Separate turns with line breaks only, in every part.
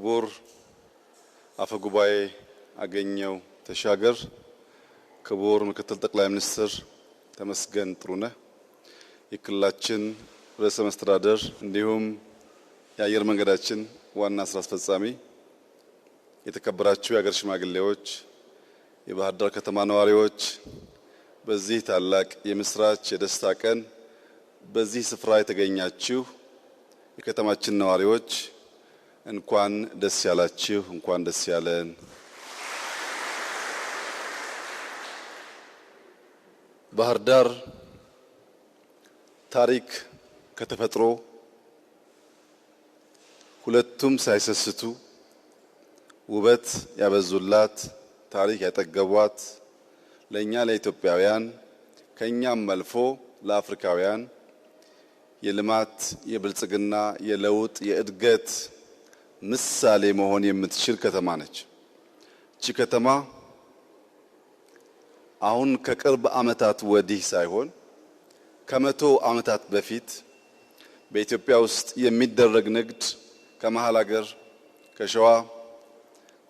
ክቡር አፈጉባኤ አገኘው ተሻገር፣ ክቡር ምክትል ጠቅላይ ሚኒስትር ተመስገን ጥሩነህ፣ የክልላችን ርዕሰ መስተዳድር እንዲሁም የአየር መንገዳችን ዋና ስራ አስፈጻሚ፣ የተከበራችሁ የሀገር ሽማግሌዎች፣ የባህር ዳር ከተማ ነዋሪዎች፣ በዚህ ታላቅ የምስራች የደስታ ቀን በዚህ ስፍራ የተገኛችሁ የከተማችን ነዋሪዎች እንኳን ደስ ያላችሁ፣ እንኳን ደስ ያለን። ባህር ዳር ታሪክ ከተፈጥሮ ሁለቱም ሳይሰስቱ ውበት ያበዙላት፣ ታሪክ ያጠገቧት፣ ለኛ ለኢትዮጵያውያን ከኛም አልፎ ለአፍሪካውያን የልማት የብልጽግና የለውጥ የእድገት ምሳሌ መሆን የምትችል ከተማ ነች። እቺ ከተማ አሁን ከቅርብ ዓመታት ወዲህ ሳይሆን ከመቶ ዓመታት በፊት በኢትዮጵያ ውስጥ የሚደረግ ንግድ ከመሃል ሀገር ከሸዋ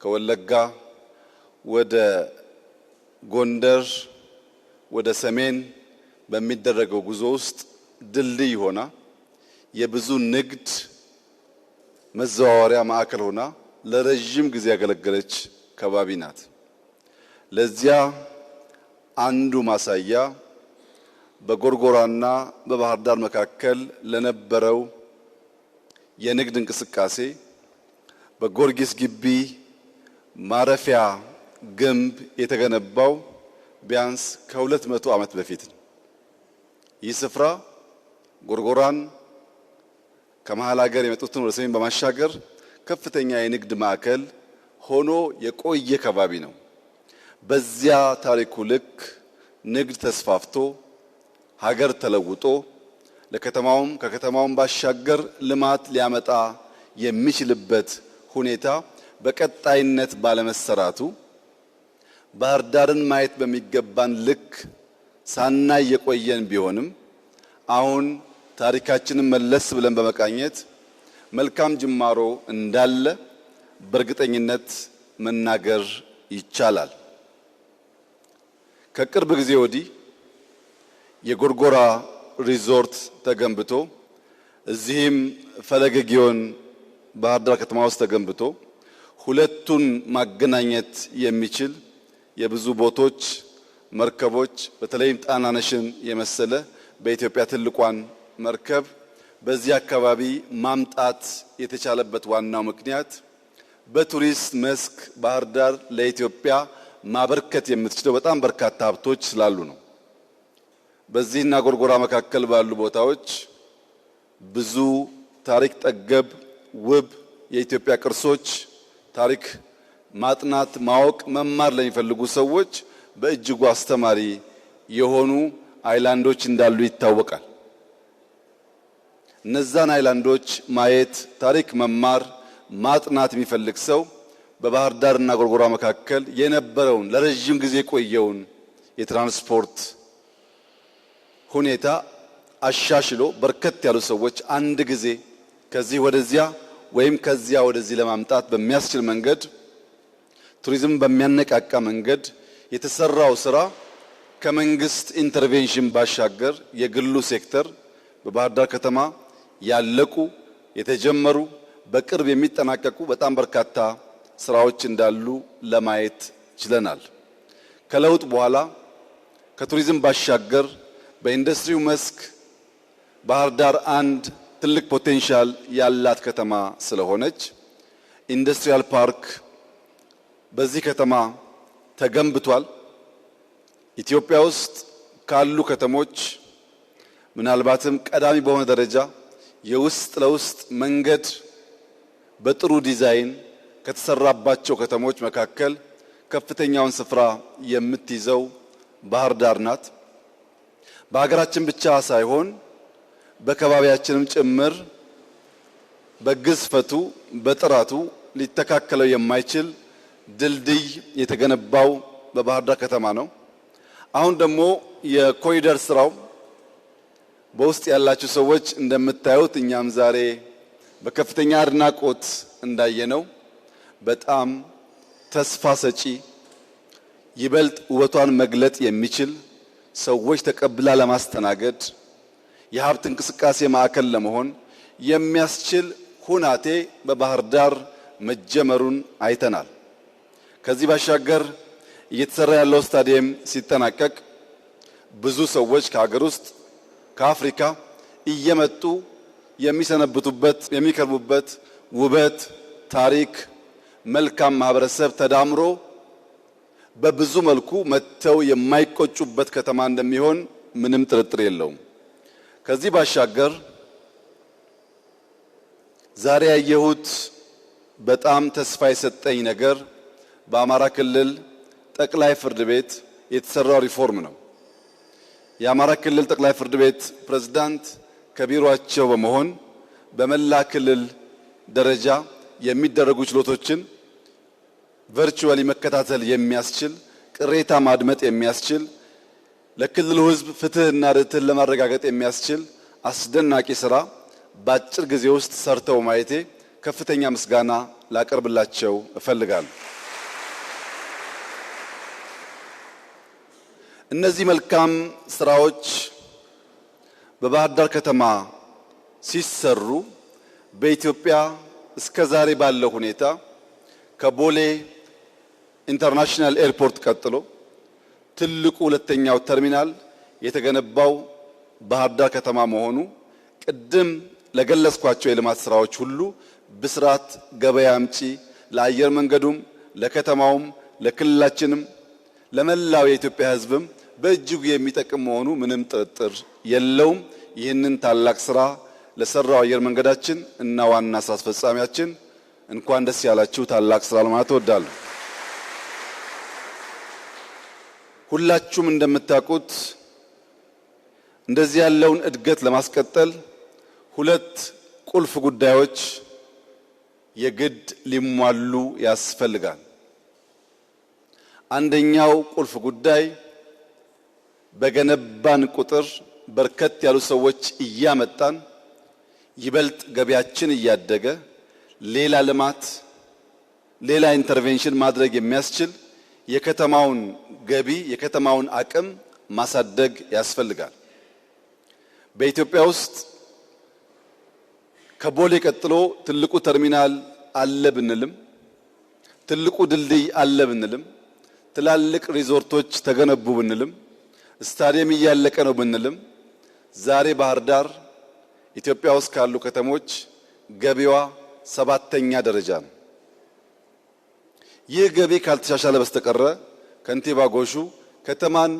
ከወለጋ ወደ ጎንደር ወደ ሰሜን በሚደረገው ጉዞ ውስጥ ድልድይ ሆና የብዙ ንግድ መዘዋወሪያ ማዕከል ሆና ለረጅም ጊዜ ያገለገለች ከባቢ ናት። ለዚያ አንዱ ማሳያ በጎርጎራና በባህር ዳር መካከል ለነበረው የንግድ እንቅስቃሴ በጊዮርጊስ ግቢ ማረፊያ ግንብ የተገነባው ቢያንስ ከ200 ዓመት በፊት ነው። ይህ ስፍራ ጎርጎራን ከመሃል ሀገር የመጡትን ወደ ሰሜን በማሻገር ከፍተኛ የንግድ ማዕከል ሆኖ የቆየ ከባቢ ነው። በዚያ ታሪኩ ልክ ንግድ ተስፋፍቶ ሀገር ተለውጦ ለከተማውም ከከተማውም ባሻገር ልማት ሊያመጣ የሚችልበት ሁኔታ በቀጣይነት ባለመሰራቱ ባህር ዳርን ማየት በሚገባን ልክ ሳናይ የቆየን ቢሆንም አሁን ታሪካችንን መለስ ብለን በመቃኘት መልካም ጅማሮ እንዳለ በእርግጠኝነት መናገር ይቻላል። ከቅርብ ጊዜ ወዲህ የጎርጎራ ሪዞርት ተገንብቶ እዚህም ፈለገ ጊዮን ባህር ዳር ከተማ ውስጥ ተገንብቶ ሁለቱን ማገናኘት የሚችል የብዙ ቦቶች መርከቦች በተለይም ጣናነሽን የመሰለ በኢትዮጵያ ትልቋን መርከብ በዚህ አካባቢ ማምጣት የተቻለበት ዋናው ምክንያት በቱሪስት መስክ ባህር ዳር ለኢትዮጵያ ማበርከት የምትችለው በጣም በርካታ ሀብቶች ስላሉ ነው። በዚህና ጎርጎራ መካከል ባሉ ቦታዎች ብዙ ታሪክ ጠገብ ውብ የኢትዮጵያ ቅርሶች ታሪክ ማጥናት፣ ማወቅ፣ መማር ለሚፈልጉ ሰዎች በእጅጉ አስተማሪ የሆኑ አይላንዶች እንዳሉ ይታወቃል። እነዛን አይላንዶች ማየት፣ ታሪክ መማር፣ ማጥናት የሚፈልግ ሰው በባህር ዳርና ጎርጎራ መካከል የነበረውን ለረጅም ጊዜ የቆየውን የትራንስፖርት ሁኔታ አሻሽሎ በርከት ያሉ ሰዎች አንድ ጊዜ ከዚህ ወደዚያ ወይም ከዚያ ወደዚህ ለማምጣት በሚያስችል መንገድ ቱሪዝም በሚያነቃቃ መንገድ የተሰራው ስራ ከመንግስት ኢንተርቬንሽን ባሻገር የግሉ ሴክተር በባህር ዳር ከተማ ያለቁ የተጀመሩ በቅርብ የሚጠናቀቁ በጣም በርካታ ስራዎች እንዳሉ ለማየት ችለናል። ከለውጥ በኋላ ከቱሪዝም ባሻገር በኢንዱስትሪው መስክ ባህር ዳር አንድ ትልቅ ፖቴንሻል ያላት ከተማ ስለሆነች ኢንዱስትሪያል ፓርክ በዚህ ከተማ ተገንብቷል። ኢትዮጵያ ውስጥ ካሉ ከተሞች ምናልባትም ቀዳሚ በሆነ ደረጃ የውስጥ ለውስጥ መንገድ በጥሩ ዲዛይን ከተሰራባቸው ከተሞች መካከል ከፍተኛውን ስፍራ የምትይዘው ባህር ዳር ናት። በሀገራችን ብቻ ሳይሆን በከባቢያችንም ጭምር በግዝፈቱ በጥራቱ ሊተካከለው የማይችል ድልድይ የተገነባው በባህር ዳር ከተማ ነው። አሁን ደግሞ የኮሪደር ስራው በውስጥ ያላችሁ ሰዎች እንደምታዩት እኛም ዛሬ በከፍተኛ አድናቆት እንዳየነው በጣም ተስፋ ሰጪ ይበልጥ ውበቷን መግለጥ የሚችል ሰዎች ተቀብላ ለማስተናገድ የሀብት እንቅስቃሴ ማዕከል ለመሆን የሚያስችል ሁናቴ በባህር ዳር መጀመሩን አይተናል። ከዚህ ባሻገር እየተሰራ ያለው ስታዲየም ሲጠናቀቅ ብዙ ሰዎች ከሀገር ውስጥ ከአፍሪካ እየመጡ የሚሰነብቱበት የሚከርሙበት ውበት፣ ታሪክ፣ መልካም ማህበረሰብ ተዳምሮ በብዙ መልኩ መጥተው የማይቆጩበት ከተማ እንደሚሆን ምንም ጥርጥር የለውም። ከዚህ ባሻገር ዛሬ ያየሁት በጣም ተስፋ የሰጠኝ ነገር በአማራ ክልል ጠቅላይ ፍርድ ቤት የተሰራው ሪፎርም ነው። የአማራ ክልል ጠቅላይ ፍርድ ቤት ፕሬዝዳንት ከቢሮአቸው በመሆን በመላ ክልል ደረጃ የሚደረጉ ችሎቶችን ቨርቹዋሊ መከታተል የሚያስችል ቅሬታ ማድመጥ የሚያስችል ለክልሉ ሕዝብ ፍትህና ርትዕን ለማረጋገጥ የሚያስችል አስደናቂ ስራ በአጭር ጊዜ ውስጥ ሰርተው ማየቴ ከፍተኛ ምስጋና ላቀርብላቸው እፈልጋለሁ። እነዚህ መልካም ስራዎች በባህር ዳር ከተማ ሲሰሩ በኢትዮጵያ እስከ ዛሬ ባለው ሁኔታ ከቦሌ ኢንተርናሽናል ኤርፖርት ቀጥሎ ትልቁ ሁለተኛው ተርሚናል የተገነባው ባህር ዳር ከተማ መሆኑ ቅድም ለገለጽኳቸው የልማት ስራዎች ሁሉ ብስራት ገበያ አምጪ ለአየር መንገዱም ለከተማውም ለክልላችንም ለመላው የኢትዮጵያ ሕዝብም በእጅጉ የሚጠቅም መሆኑ ምንም ጥርጥር የለውም። ይህንን ታላቅ ስራ ለሰራው አየር መንገዳችን እና ዋና ስራ አስፈጻሚያችን እንኳን ደስ ያላችሁ ታላቅ ስራ ለማለት እወዳለሁ። ሁላችሁም እንደምታውቁት እንደዚህ ያለውን እድገት ለማስቀጠል ሁለት ቁልፍ ጉዳዮች የግድ ሊሟሉ ያስፈልጋል። አንደኛው ቁልፍ ጉዳይ በገነባን ቁጥር በርከት ያሉ ሰዎች እያመጣን ይበልጥ ገቢያችን እያደገ ሌላ ልማት ሌላ ኢንተርቬንሽን ማድረግ የሚያስችል የከተማውን ገቢ የከተማውን አቅም ማሳደግ ያስፈልጋል። በኢትዮጵያ ውስጥ ከቦሌ ቀጥሎ ትልቁ ተርሚናል አለ ብንልም ትልቁ ድልድይ አለ ብንልም ትላልቅ ሪዞርቶች ተገነቡ ብንልም ስታዲየም እያለቀ ነው ብንልም ዛሬ ባህር ዳር ኢትዮጵያ ውስጥ ካሉ ከተሞች ገቢዋ 7ኛ ደረጃ ነው። ይህ ገቢ ካልተሻሻለ በስተቀር ከንቲባ ጎሹ ከተማን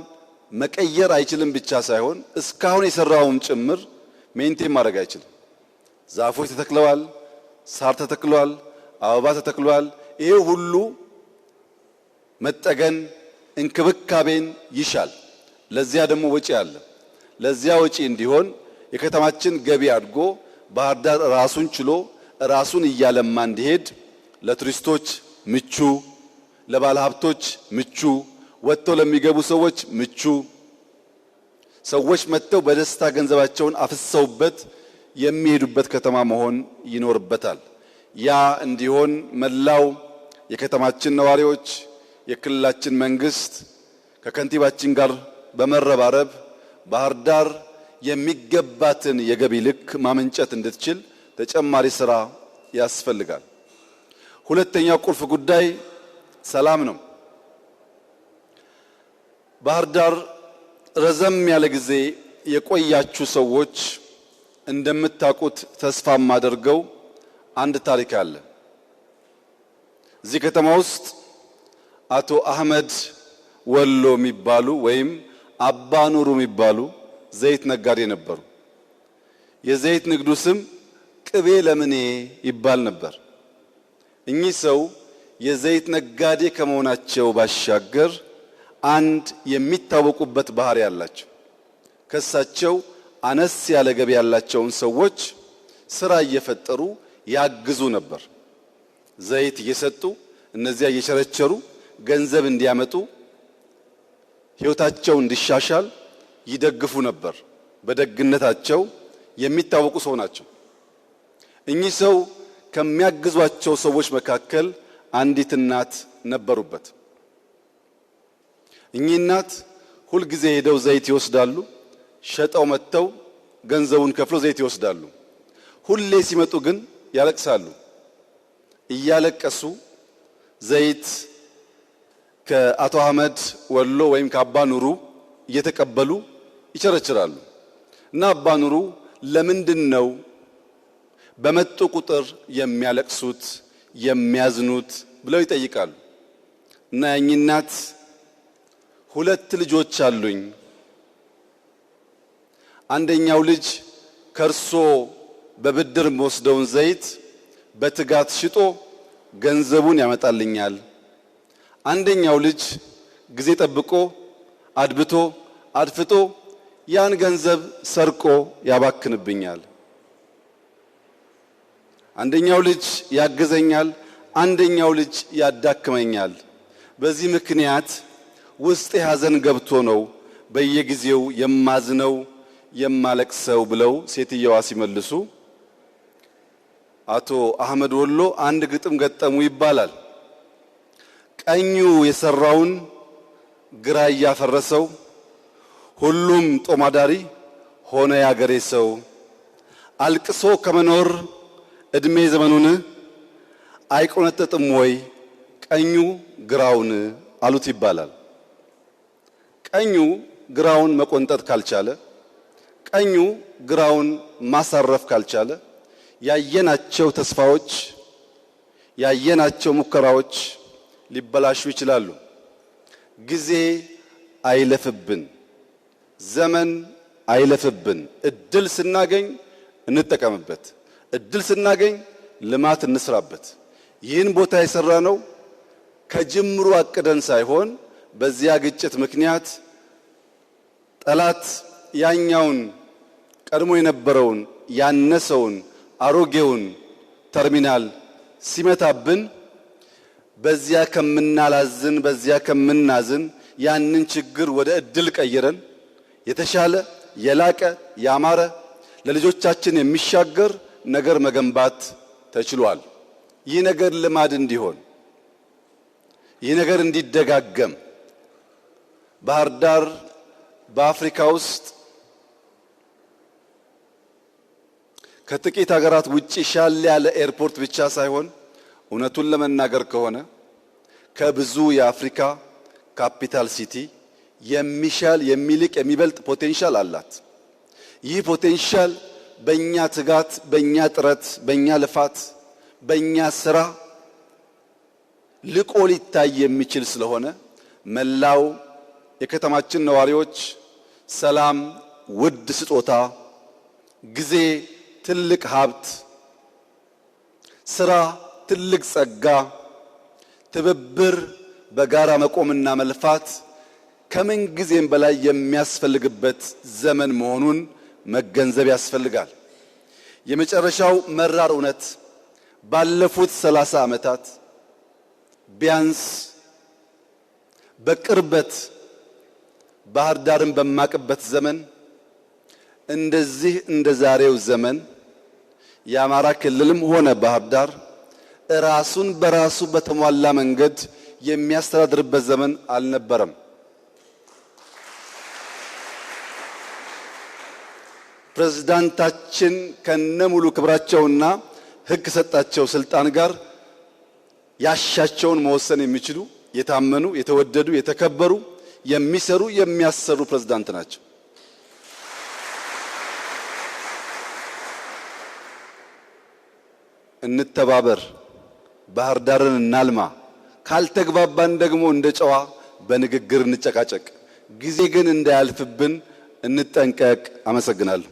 መቀየር አይችልም ብቻ ሳይሆን እስካሁን የሰራውን ጭምር ሜንቴን ማድረግ አይችልም። ዛፎች ተተክለዋል፣ ሳር ተተክሏል፣ አበባ ተተክሏል። ይሄ ሁሉ መጠገን እንክብካቤን ይሻል። ለዚያ ደግሞ ወጪ አለ። ለዚያ ወጪ እንዲሆን የከተማችን ገቢ አድጎ ባህር ዳር ራሱን ችሎ ራሱን እያለማ እንዲሄድ ለቱሪስቶች ምቹ፣ ለባለሀብቶች ምቹ፣ ወጥተው ለሚገቡ ሰዎች ምቹ፣ ሰዎች መጥተው በደስታ ገንዘባቸውን አፍሰውበት የሚሄዱበት ከተማ መሆን ይኖርበታል። ያ እንዲሆን መላው የከተማችን ነዋሪዎች፣ የክልላችን መንግስት ከከንቲባችን ጋር በመረባረብ ባህር ዳር የሚገባትን የገቢ ልክ ማመንጨት እንድትችል ተጨማሪ ስራ ያስፈልጋል። ሁለተኛው ቁልፍ ጉዳይ ሰላም ነው። ባህር ዳር ረዘም ያለ ጊዜ የቆያችሁ ሰዎች እንደምታውቁት ተስፋ ማደርገው አንድ ታሪክ አለ። እዚህ ከተማ ውስጥ አቶ አህመድ ወሎ የሚባሉ ወይም አባ ኑሩ የሚባሉ ዘይት ነጋዴ ነበሩ። የዘይት ንግዱ ስም ቅቤ ለምኔ ይባል ነበር። እኚህ ሰው የዘይት ነጋዴ ከመሆናቸው ባሻገር አንድ የሚታወቁበት ባህሪ ያላቸው ከሳቸው አነስ ያለ ገቢ ያላቸውን ሰዎች ስራ እየፈጠሩ ያግዙ ነበር። ዘይት እየሰጡ እነዚያ እየቸረቸሩ ገንዘብ እንዲያመጡ ሕይወታቸው እንዲሻሻል ይደግፉ ነበር። በደግነታቸው የሚታወቁ ሰው ናቸው። እኚህ ሰው ከሚያግዟቸው ሰዎች መካከል አንዲት እናት ነበሩበት። እኚህ እናት ሁል ጊዜ ሄደው ዘይት ይወስዳሉ። ሸጠው መጥተው ገንዘቡን ከፍለው ዘይት ይወስዳሉ። ሁሌ ሲመጡ ግን ያለቅሳሉ። እያለቀሱ ዘይት ከአቶ አህመድ ወሎ ወይም ከአባ ኑሩ እየተቀበሉ ይቸረችራሉ። እና አባ ኑሩ ለምንድነው በመጡ ቁጥር የሚያለቅሱት የሚያዝኑት ብለው ይጠይቃሉ። እና ያኚህ እናት ሁለት ልጆች አሉኝ፣ አንደኛው ልጅ ከርሶ በብድር ወስደውን ዘይት በትጋት ሽጦ ገንዘቡን ያመጣልኛል፣ አንደኛው ልጅ ጊዜ ጠብቆ አድብቶ አድፍጦ ያን ገንዘብ ሰርቆ ያባክንብኛል። አንደኛው ልጅ ያግዘኛል፣ አንደኛው ልጅ ያዳክመኛል። በዚህ ምክንያት ውስጤ ሐዘን ገብቶ ነው በየጊዜው የማዝነው የማለቅሰው ብለው ሴትየዋ ሲመልሱ አቶ አህመድ ወሎ አንድ ግጥም ገጠሙ ይባላል። ቀኙ የሰራውን ግራ ያፈረሰው ሁሉም ጦማዳሪ ሆነ ያገሬ ሰው፣ አልቅሶ ከመኖር እድሜ ዘመኑን አይቆነጠጥም ወይ ቀኙ ግራውን አሉት ይባላል። ቀኙ ግራውን መቆንጠጥ ካልቻለ፣ ቀኙ ግራውን ማሳረፍ ካልቻለ ያየናቸው ተስፋዎች ያየናቸው ሙከራዎች ሊበላሹ ይችላሉ። ጊዜ አይለፍብን፣ ዘመን አይለፍብን። እድል ስናገኝ እንጠቀምበት። እድል ስናገኝ ልማት እንስራበት። ይህን ቦታ የሰራነው ከጅምሩ አቅደን ሳይሆን በዚያ ግጭት ምክንያት ጠላት ያኛውን ቀድሞ የነበረውን ያነሰውን አሮጌውን ተርሚናል ሲመታብን በዚያ ከምናላዝን በዚያ ከምናዝን ያንን ችግር ወደ እድል ቀይረን የተሻለ የላቀ ያማረ ለልጆቻችን የሚሻገር ነገር መገንባት ተችሏል። ይህ ነገር ልማድ እንዲሆን፣ ይህ ነገር እንዲደጋገም ባህር ዳር በአፍሪካ ውስጥ ከጥቂት ሀገራት ውጪ ሻል ያለ ኤርፖርት ብቻ ሳይሆን እውነቱን ለመናገር ከሆነ ከብዙ የአፍሪካ ካፒታል ሲቲ የሚሻል የሚልቅ የሚበልጥ ፖቴንሻል አላት። ይህ ፖቴንሻል በእኛ ትጋት፣ በእኛ ጥረት፣ በእኛ ልፋት፣ በእኛ ስራ ልቆ ሊታይ የሚችል ስለሆነ መላው የከተማችን ነዋሪዎች ሰላም ውድ ስጦታ፣ ጊዜ ትልቅ ሀብት፣ ስራ ትልቅ ጸጋ፣ ትብብር በጋራ መቆምና መልፋት ከምን ጊዜም በላይ የሚያስፈልግበት ዘመን መሆኑን መገንዘብ ያስፈልጋል። የመጨረሻው መራር እውነት ባለፉት 30 ዓመታት ቢያንስ በቅርበት ባህር ዳርን በማቅበት ዘመን እንደዚህ እንደ ዛሬው ዘመን የአማራ ክልልም ሆነ ባህር ዳር ራሱን በራሱ በተሟላ መንገድ የሚያስተዳድርበት ዘመን አልነበረም። ፕሬዝዳንታችን ከነሙሉ ክብራቸውና ሕግ ሰጣቸው ስልጣን ጋር ያሻቸውን መወሰን የሚችሉ የታመኑ፣ የተወደዱ፣ የተከበሩ፣ የሚሰሩ፣ የሚያሰሩ ፕሬዝዳንት ናቸው። እንተባበር፣ ባህር ዳርን እናልማ። ካልተግባባን ደግሞ እንደ ጨዋ በንግግር እንጨቃጨቅ። ጊዜ ግን እንዳያልፍብን እንጠንቀቅ። አመሰግናለሁ።